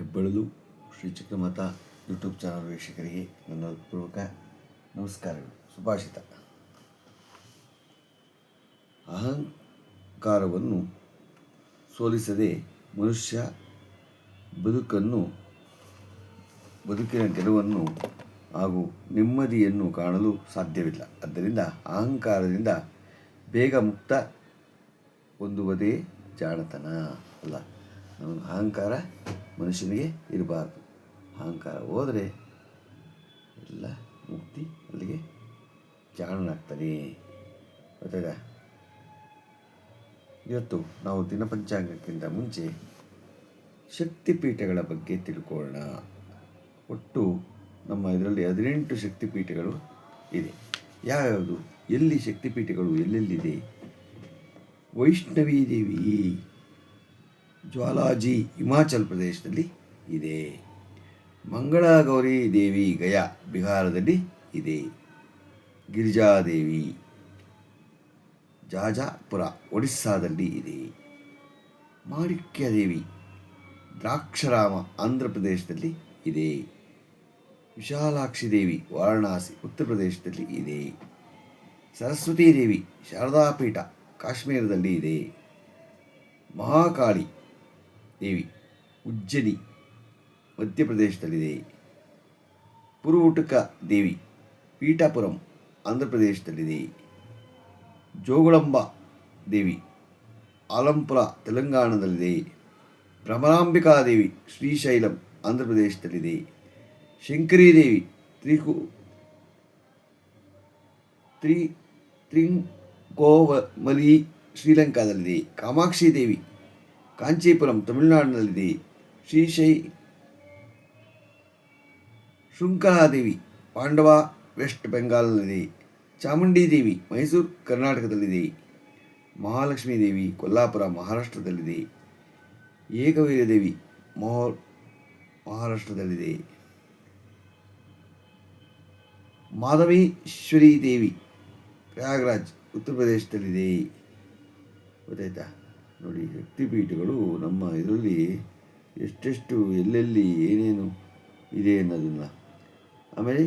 ಹೆಬ್ಬಳಲು Shri Chakramata YouTube channel ವೀಕ್ಷಕರಿಗೆ ನನ್ನ ಪೂರ್ವಕ ನಮಸ್ಕಾರಗಳು, ಸುಭಾಷಿತ. ಅಹಂಕಾರವನ್ನು ಸೋಲಿಸದೆ ಮನುಷ್ಯ ಬದುಕಿನ ಗೆಲುವನ್ನು ಹಾಗೂ ನೆಮ್ಮದಿಯನ್ನು ಕಾಣಲು ಸಾಧ್ಯವಿಲ್ಲ. ಆದ್ದರಿಂದ ಅಹಂಕಾರದಿಂದ ಬೇಗ ಮುಕ್ತ ಹೊಂದುವುದೇ ಜಾಣತನ ಅಲ್ಲ. ಅಹಂಕಾರ ಮನುಷ್ಯನಿಗೆ ಇರಬಾರ್ದು. ಅಹಂಕಾರ ಹೋದರೆ ಎಲ್ಲ ಮುಕ್ತಿ, ಅಲ್ಲಿಗೆ ಜಾಣನಾಗ್ತಾನೆ. ಗೊತ್ತಾಗ ಇವತ್ತು ನಾವು ದಿನಪಂಚಾಂಗಕ್ಕಿಂತ ಮುಂಚೆ ಶಕ್ತಿಪೀಠಗಳ ಬಗ್ಗೆ ತಿಳ್ಕೊಳ್ಳೋಣ. ಒಟ್ಟು ನಮ್ಮ ಇದರಲ್ಲಿ 18 ಶಕ್ತಿಪೀಠಗಳು ಇದೆ. ಯಾವ್ಯಾವುದು, ಎಲ್ಲಿ ಶಕ್ತಿಪೀಠಗಳು ಎಲ್ಲೆಲ್ಲಿದೆ? ವೈಷ್ಣವಿ ದೇವಿ ಜ್ವಾಲಾಜಿ ಹಿಮಾಚಲ್ ಪ್ರದೇಶದಲ್ಲಿ ಇದೆ. ಮಂಗಳಗೌರಿ ದೇವಿ ಗಯಾ ಬಿಹಾರದಲ್ಲಿ ಇದೆ. ಗಿರಿಜಾದೇವಿ ಜಾಜಪುರ ಒಡಿಸ್ಸಾದಲ್ಲಿ ಇದೆ. ಮಾಣಿಕ್ಯ ದೇವಿ ದ್ರಾಕ್ಷಾರಾಮ ಆಂಧ್ರ ಪ್ರದೇಶದಲ್ಲಿ ಇದೆ. ವಿಶಾಲಾಕ್ಷಿ ದೇವಿ ವಾರಣಾಸಿ ಉತ್ತರ ಪ್ರದೇಶದಲ್ಲಿ ಇದೆ. ಸರಸ್ವತೀ ದೇವಿ ಶಾರದಾಪೀಠ ಕಾಶ್ಮೀರದಲ್ಲಿ ಇದೆ. ಮಹಾಕಾಳಿ ದೇವಿ ಉಜ್ಜಯಿನಿ ಮಧ್ಯಪ್ರದೇಶದಲ್ಲಿದೆ. ಪುರುಹುಟಕ ದೇವಿ ಪೀಠಾಪುರಂ ಆಂಧ್ರ ಪ್ರದೇಶದಲ್ಲಿದೆ. ಜೋಗುಳಂಬ ದೇವಿ ಆಲಂಪುರ ತೆಲಂಗಾಣದಲ್ಲಿದೆ. ಭ್ರಮರಾಂಬಿಕಾ ದೇವಿ ಶ್ರೀಶೈಲಂ ಆಂಧ್ರ ಪ್ರದೇಶದಲ್ಲಿದೆ. ಶಂಕರಿ ದೇವಿ ತ್ರಿಂಕೋಮಲಿ ಶ್ರೀಲಂಕಾದಲ್ಲಿದೆ. ಕಾಮಾಕ್ಷಿ ದೇವಿ ಕಾಂಚೀಪುರಂ ತಮಿಳುನಾಡಿನಲ್ಲಿದೆ. ಶೃಂಖಲಾದೇವಿ ಪಾಂಡವ ವೆಸ್ಟ್ ಬೆಂಗಾಲ್ನಲ್ಲಿದೆ. ಚಾಮುಂಡಿ ದೇವಿ ಮೈಸೂರು ಕರ್ನಾಟಕದಲ್ಲಿದೆ. ಮಹಾಲಕ್ಷ್ಮೀ ದೇವಿ ಕೊಲ್ಲಾಪುರ ಮಹಾರಾಷ್ಟ್ರದಲ್ಲಿದೆ. ಏಕವೀರ ದೇವಿ ಮಹಾರಾಷ್ಟ್ರದಲ್ಲಿದೆ. ಮಾಧವೇಶ್ವರಿ ದೇವಿ ಪ್ರಯಾಗ್ರಾಜ್ ಉತ್ತರ ಪ್ರದೇಶದಲ್ಲಿದೆ. ಗೊತ್ತಾಯ್ತಾ? ನೋಡಿ, ಶಕ್ತಿಪೀಠಗಳು ನಮ್ಮ ಇದರಲ್ಲಿ ಎಷ್ಟೆಷ್ಟು ಎಲ್ಲೆಲ್ಲಿ ಏನೇನು ಇದೆ ಅನ್ನೋದನ್ನು. ಆಮೇಲೆ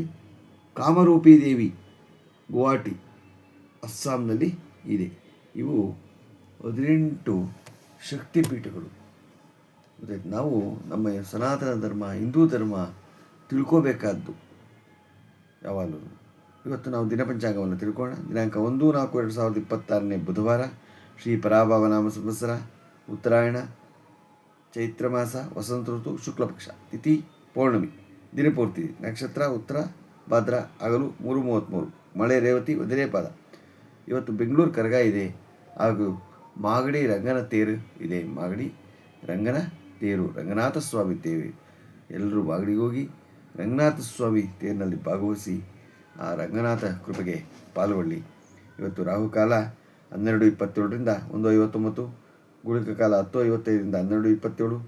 ಕಾಮರೂಪಿ ದೇವಿ ಗುವಾಹಟಿ ಅಸ್ಸಾಂನಲ್ಲಿ ಇದೆ. ಇವು 18 ಶಕ್ತಿಪೀಠಗಳು. ಗೊತ್ತಾಯ್ತು? ನಾವು ನಮ್ಮ ಸನಾತನ ಧರ್ಮ, ಹಿಂದೂ ಧರ್ಮ ತಿಳ್ಕೋಬೇಕಾದ್ದು ಯಾವಾಗಲೂ. ಇವತ್ತು ನಾವು ದಿನಪಂಚಾಂಗವನ್ನು ತಿಳ್ಕೊಳ್ಳೋಣ. ದಿನಾಂಕ 1/4/2026 ಬುಧವಾರ, ಶ್ರೀ ಪರಾಭವ ನಾಮ ಸಂವತ್ಸರ, ಉತ್ತರಾಯಣ, ಚೈತ್ರ ಮಾಸ, ವಸಂತ ಋತು, ಶುಕ್ಲಪಕ್ಷ, ತಿಥಿ ಪೌರ್ಣಮಿ, ದಿನಪೂರ್ತಿ, ನಕ್ಷತ್ರ ಉತ್ತರ ಭಾದ್ರ, ಹಗಲು 3:33, ಮಳೆ ರೇವತಿ, ಒದಿರೇ ಪಾದ. ಇವತ್ತು ಬೆಂಗಳೂರು ಕರಗ ಇದೆ, ಹಾಗೂ ಮಾಗಡಿ ರಂಗನ ತೇರು ಇದೆ. ಮಾಗಡಿ ರಂಗನ ತೇರು, ರಂಗನಾಥ ಸ್ವಾಮಿ ತೇರು. ಎಲ್ಲರೂ ಮಾಗಡಿಗೆ ಹೋಗಿ ರಂಗನಾಥ ಸ್ವಾಮಿ ತೇರಿನಲ್ಲಿ ಭಾಗವಹಿಸಿ ಆ ರಂಗನಾಥ ಕೃಪೆಗೆ ಪಾಲ್ಗೊಳ್ಳಿ. ಇವತ್ತು ರಾಹುಕಾಲ 12:27ರಿಂದ 1:59, ಗುಳಿಕ ಕಾಲ 10:55ರಿಂದ 12:27,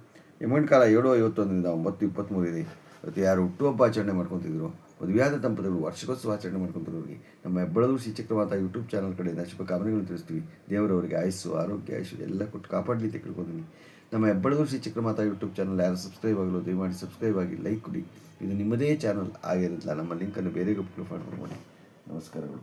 ಯಮಗಂಡ ಕಾಲ 7:51ರಿಂದ 9:23 ಇದೆ. ಇವತ್ತು ಯಾರು ಹುಟ್ಟುಹಬ್ಬ ಆಚರಣೆ ಮಾಡ್ಕೊತಿದ್ರು, ಮದುವೆಯಾದ ದಂಪತಿಗಳು ವಾರ್ಷಿಕೋತ್ಸವ ಆಚರಣೆ ಮಾಡ್ಕೊತಿರೋರಿಗೆ ನಮ್ಮ ಹೆಬ್ಬಳಲು ಶ್ರೀ ಚಕ್ರಮಾತಾ ಯೂಟ್ಯೂಬ್ ಚಾನಲ್ ಕಡೆಯಿಂದ ಶುಭಕಾಮನೆಗಳನ್ನು ತಿಳಿಸ್ತೀವಿ. ದೇವರವರಿಗೆ ಆಯುಸ್ಸು, ಆರೋಗ್ಯ, ಐಶ್ವರ್ಯ ಎಲ್ಲ ಕೊಟ್ಟು ಕಾಪಾಡಲಿ ಅಂತ ಕೇಳ್ಕೊತೀನಿ. ನಮ್ಮ ಹೆಬ್ಬಳಲು ಶ್ರೀ ಚಕ್ರಮಾತಾ ಯೂಟ್ಯೂಬ್ ಚಾನಲ್ ಯಾರು ಸಬ್ಸ್ಕ್ರೈಬ್ ಆಗಲು ದಯಮಾಡಿ ಸಬ್ಸ್ಕ್ರೈಬ್ ಆಗಿ, ಲೈಕ್ ಕೊಡಿ. ಇದು ನಿಮ್ಮದೇ ಚಾನಲ್ ಆಗಿರೋದಿಲ್ಲ. ನಮ್ಮ ಲಿಂಕನ್ನು ಬೇರೆ ಗ್ರೂಪ್ಗಳು ಫಾಲೋ ಮಾಡಿ. ನಮಸ್ಕಾರಗಳು.